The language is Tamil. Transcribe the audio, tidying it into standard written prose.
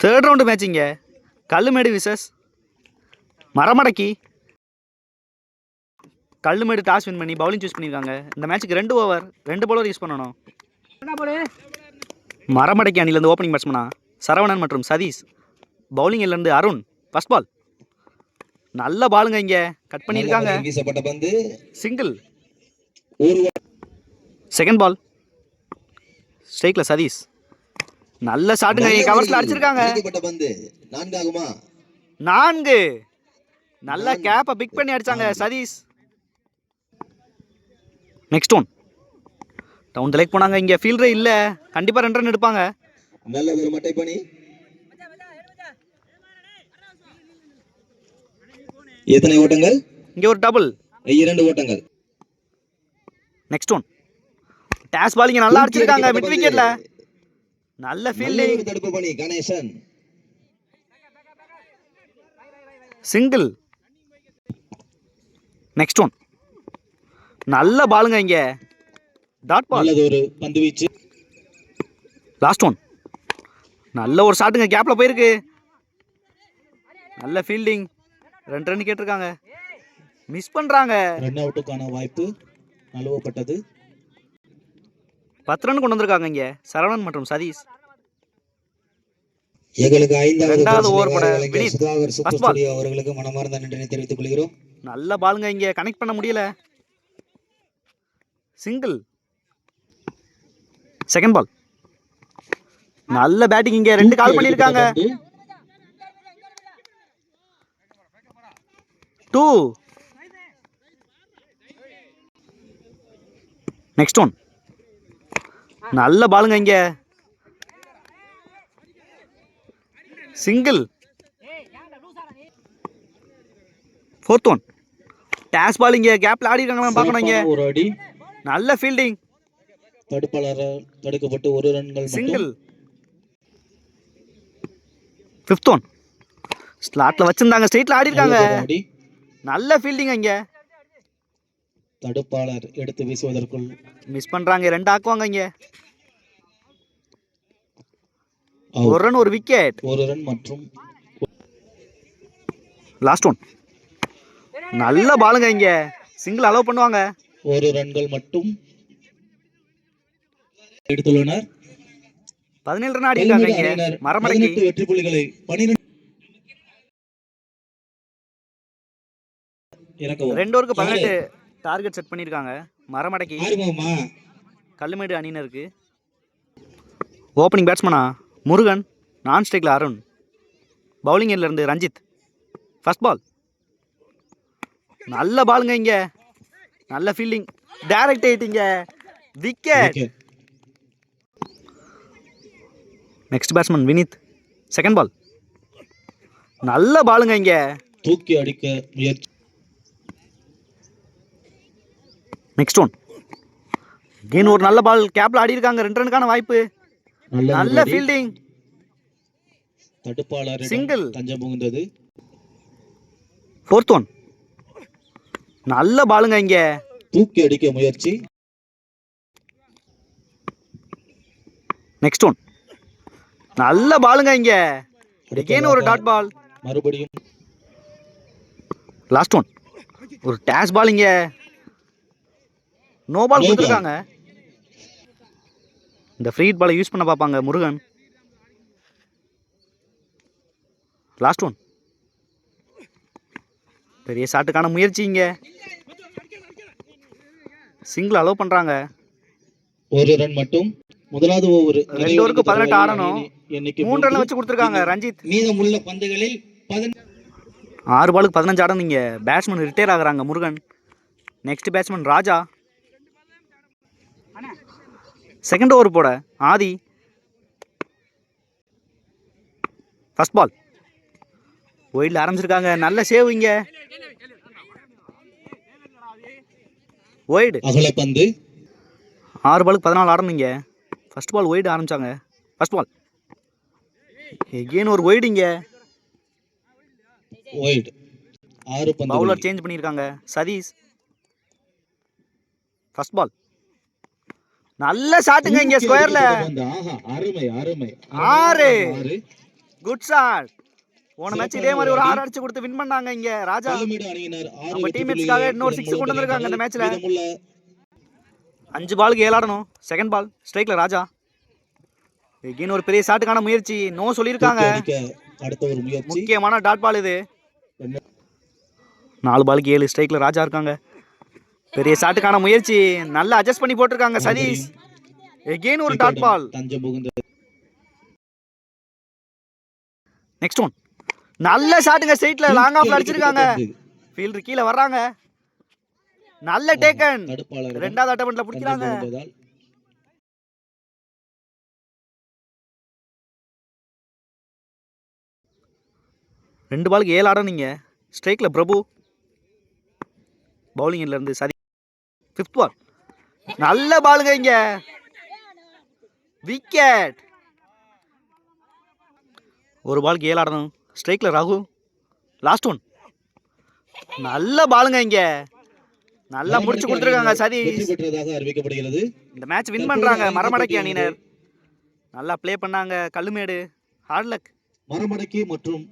தேர்ட் ரவுண்டு மேட்சிங்க. Kallumedu versus Maramadakki. Kallumedu toss win பண்ணி பவுலிங் சூஸ் பண்ணியிருக்காங்க. இந்த மேட்ச்சுக்கு 2 ஓவர் 2 பவுலர் யூஸ் பண்ணணும். மரமடக்கி அணிலேருந்து ஓப்பனிங் பேட்ஸ்மனா சரவணன் மற்றும் சதீஷ். பவுலிங் இருந்து அருண். ஃபர்ஸ்ட் பால் நல்ல பாலுங்க, இங்கே கட் பண்ணியிருக்காங்க. சிங்கிள். செகண்ட் பால் ஸ்ட்ரைக்கில் சதீஷ். நல்ல ஷாட்டுங்க, கவர்ஸ்ல அடிச்சிருக்காங்க. 4. நல்ல கேப்பை பிக் பண்ணி அடிச்சாங்க Satish. Next one down the leg போனாங்க. இங்க ஃபீல்டரே இல்ல, கண்டிப்பா 2 ரன் எடுப்பாங்க. நல்ல ஒரு மட்டை பணி. எத்தனை ஓட்டங்கள்? இங்க ஒரு டபுள், 2 ஓட்டங்கள். நெக்ஸ்ட் ஒன் டாஸ் பாலிங் நல்லா அடிச்சிருக்காங்க மிட் விக்கெட்ல. நல்ல ஃபீல்டிங். தடுப்பு பணி கணேசன். சிங்கிள். நெக்ஸ்ட் ஒன் நல்ல பாலுங்க, இங்க டாட் பால். நல்ல ஒரு பந்து வீச்சு. லாஸ்ட் ஒன் நல்ல ஒரு ஷாட்டுங்க, கேப்ல போயிருக்கு. நல்ல ஃபீல்டிங். 2 ரன் கேட்டிருக்காங்க, மிஸ் பண்றாங்க. ரன் அவுட்டுக்கான வாய்ப்பு நழுவப்பட்டது. 10 ரன் கொண்டு வந்திருக்காங்க இங்க சரவணன் மற்றும் சதீஷ். எங்களுக்கு 5வது ஓவர் போட வினித். ஃபர்ஸ்ட் பால் அவர்களுக்கு மனமார்ந்த நன்றியை தெரிவித்துக் கொள்கிறோம். நல்ல பாலுங்க, இங்க கனெக்ட் பண்ண முடியல. சிங்கிள். செகண்ட் பால் நல்ல பேட்டிங், இங்க 2 கால் பண்ணிருக்காங்க. 2. நெக்ஸ்ட் ஒன் நல்ல பாலுங்க, இங்க single. Fourth one toss ball, இங்க கேப்ல ஆடி இருக்காங்களா பார்க்கணும். இங்க ஒரு அடி, நல்ல ஃபீல்டிங். தடுப்பாளரால் தடுக்கப்பட்டு 1 ரன்கள். சிங்கிள். ஃபிஃப்த் ஒன் ஸ்லாட்ல வச்சிருந்தாங்க, ஸ்ட்ரைட்ல ஆடி இருக்காங்க. நல்ல ஃபீல்டிங், இங்க தடுப்பாளர் எடுத்து வீசுவதற்குள் மிஸ் பண்றாங்க. 2 ஆக்குவாங்க. இங்க 1 ரன் 1 விக்கெட். 1 ரன் மற்றும் லாஸ்ட் ஒன் நல்ல பாலுங்க, இங்க சிங்கிள் அலோவ் பண்ணுவாங்க. 1 ரன்கள் மட்டும் எடுத்துள்ளனர். 17 ரன் ஆடி இருக்காங்க இங்க மரமடக்கி. 18 வெற்றி புள்ளிகளை 12 2 ஓவருக்கு 18 டார்கெட் செட் பண்ணியிருக்காங்க மரமடக்கி. கல்லுமேடு அணியினருக்கு. ஓப்பனிங் பேட்ஸ்மனா முருகன், நான் ஸ்ட்ரைக்கில் அருண். பவுலிங் இருந்து ரஞ்சித். ஃபர்ஸ்ட் பால் நல்ல பாலுங்க, இங்க நல்ல ஃபீல்டிங், டைரக்ட் ஹிட்டிங்க, wicket. Next batsman Vineeth. Second ball நல்ல பாலுங்க, இங்க தூக்கி அடிக்க முயற்சி. நெக்ஸ்ட் ஒன் கெயின் ஒரு நல்ல பால், கேப்ல ஆடி இருக்காங்க. 2 ரனுக்கான வாய்ப்பு. நல்ல ஃபீல்டிங், தடுப்பாளர் சிங்கிள். தஞ்சம் புகுந்தது. ஃபோர்த் ஒன் நல்ல பாலுங்க, இங்க தூக்கி அடிக்க முயற்சி. நெக்ஸ்ட் ஒன் நல்ல பாலுங்க, இங்க அகைன் ஒரு டாட் பால். மறுபடியும் லாஸ்ட் ஒன் ஒரு டாஸ் பால், இங்க நோ பால் கொடுத்துருக்காங்க. இந்த ஃப்ரீ ஹிட் பாலை யூஸ் பண்ண பார்ப்பாங்க முருகன். லாஸ்ட் ஒன் பெரிய ஷாட்டுக்கான முயற்சி, இங்க சிங்கிள் அலோவ் பண்றாங்க. 1 ரன் மட்டும். முதலாவது ஓவர் 2 ஓவருக்கு 18 ஆடணும். 3 ரன் வச்சு கொடுத்துருக்காங்க ரஞ்சித். மீதமுள்ள பந்துகளில் 6 பாலுக்கு 15 ஆடணும். இங்க பேட்ஸ்மேன் ரிட்டையர் ஆகுறாங்க முருகன். நெக்ஸ்ட் பேட்ஸ்மேன் ராஜா. செகண்ட் ஓவர் போட ஆதி. ஃபர்ஸ்ட் பால் ஒயிட்ல ஆரம்பிச்சிருக்காங்க. நல்ல சேவ், இங்க ஒயிட். அகல பந்து. 6 பாலுக்கு 14 ஆடணும். இங்க ஃபர்ஸ்ட் பால் ஒயிட் ஆரம்பிச்சாங்க. ஃபர்ஸ்ட் பால் எகெயின் ஒரு ஒயிட், இங்க ஒயிட். 6 பந்து. பவுலர் சேஞ்ச் பண்ணியிருக்காங்க சதீஷ். ஃபர்ஸ்ட் பால் நல்ல ஷாட்டுங்க இங்க ஸ்கொயர்ல. அருமை அருமை. 6. Good shot. போன மேட்ச் இதே மாதிரி ஒரு 6 அடிச்சு கொடுத்து வின் பண்ணாங்க இங்க ராஜா. நம்ம டீம்மேட்ஸ்க்காக இன்னொரு 6 கொண்டு வந்திருக்காங்க இந்த மேட்ச்ல. 5 பாலுக்கு 7 ஆடணும். செகண்ட் பால் ஸ்ட்ரைக்ல ராஜா. எகைன் ஒரு பெரிய ஷாட்டுக்கான முயற்சி. நோ சொல்லியிருக்காங்க. முக்கியமான டாட் பால் இது. 4 பாலுக்கு 7 ஸ்ட்ரைக்ல ராஜா இருக்காங்க. பெரிய ஷாட்டுக்கான முயற்சி. நல்லா அட்ஜஸ்ட் பண்ணி போட்டிருக்காங்க சதீஷ். எகைன் ஒரு டாட் பால். Next one. நல்ல ஷாட்டுங்க ஸ்ட்ரைட்ல லாங் ஆஃப்ல அடிச்சிருக்காங்க. ஃபீல்டர் கீழ வர்றாங்க. நல்ல டேக்கன். இரண்டாவது அட்டெம்ப்ட்ல பிடிக்கிறாங்க. ரெண்டு பாலுக்கு 7 ஆடனீங்க. ஸ்ட்ரைக்ல பிரபு. பவுலிங்ல இருந்து சதி. 5th பால். நல்ல பாலுங்க இங்க. விக்கெட். ஒரு பாலுக்கு 7 ஆடணும். ஸ்ட்ரைக்ல ராகு. Last one. நல்ல பாலுங்க இங்க. நல்லா முடிச்சு கொடுத்துருக்காங்க சதீஷ். இந்த மேட்ச் வின் பண்றாங்க மரமடக்கி அணியினர். நல்லா ப்ளே பண்ணாங்க. கல்லுமேடு. Hard luck. மரமடக்கி மற்றும்